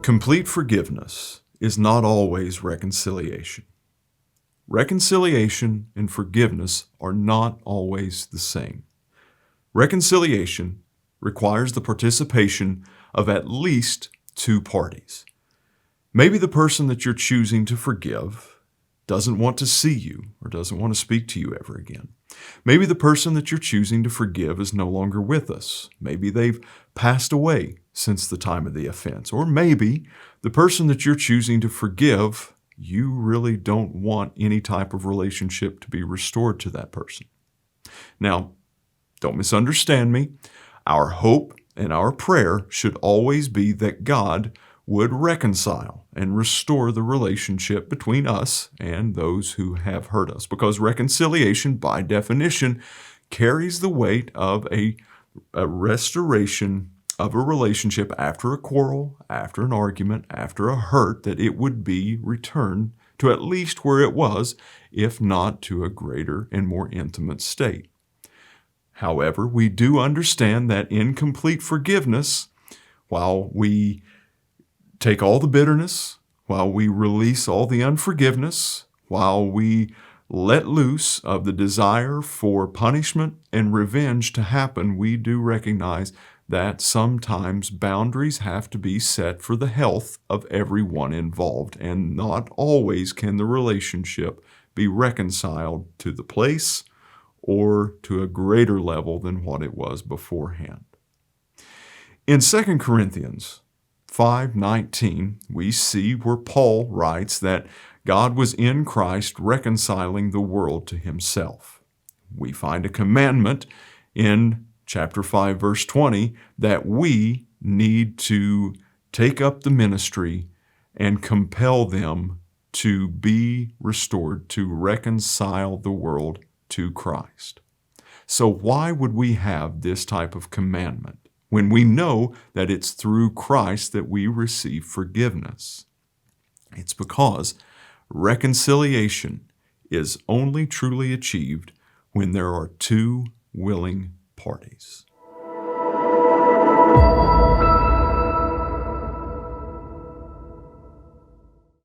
Complete forgiveness is not always reconciliation. Reconciliation and forgiveness are not always the same. Reconciliation requires the participation of at least two parties. Maybe the person that you're choosing to forgive doesn't want to see you or doesn't want to speak to you ever again. Maybe the person that you're choosing to forgive is no longer with us. Maybe they've passed away since the time of the offense. Or maybe the person that you're choosing to forgive, you really don't want any type of relationship to be restored to that person. Now, don't misunderstand me. Our hope and our prayer should always be that God would reconcile and restore the relationship between us and those who have hurt us, because reconciliation, by definition, carries the weight of a restoration of a relationship after a quarrel, after an argument, after a hurt, that it would be returned to at least where it was, if not to a greater and more intimate state. However, we do understand that incomplete forgiveness, while we take all the bitterness, while we release all the unforgiveness, while we let loose of the desire for punishment and revenge to happen, we do recognize that sometimes boundaries have to be set for the health of everyone involved, and not always can the relationship be reconciled to the place or to a greater level than what it was beforehand. In 2 Corinthians 5:19, we see where Paul writes that God was in Christ reconciling the world to himself. We find a commandment in chapter 5, verse 20, that we need to take up the ministry and compel them to be restored, to reconcile the world to Christ. So why would we have this type of commandment when we know that it's through Christ that we receive forgiveness? It's because reconciliation is only truly achieved when there are two willing parties.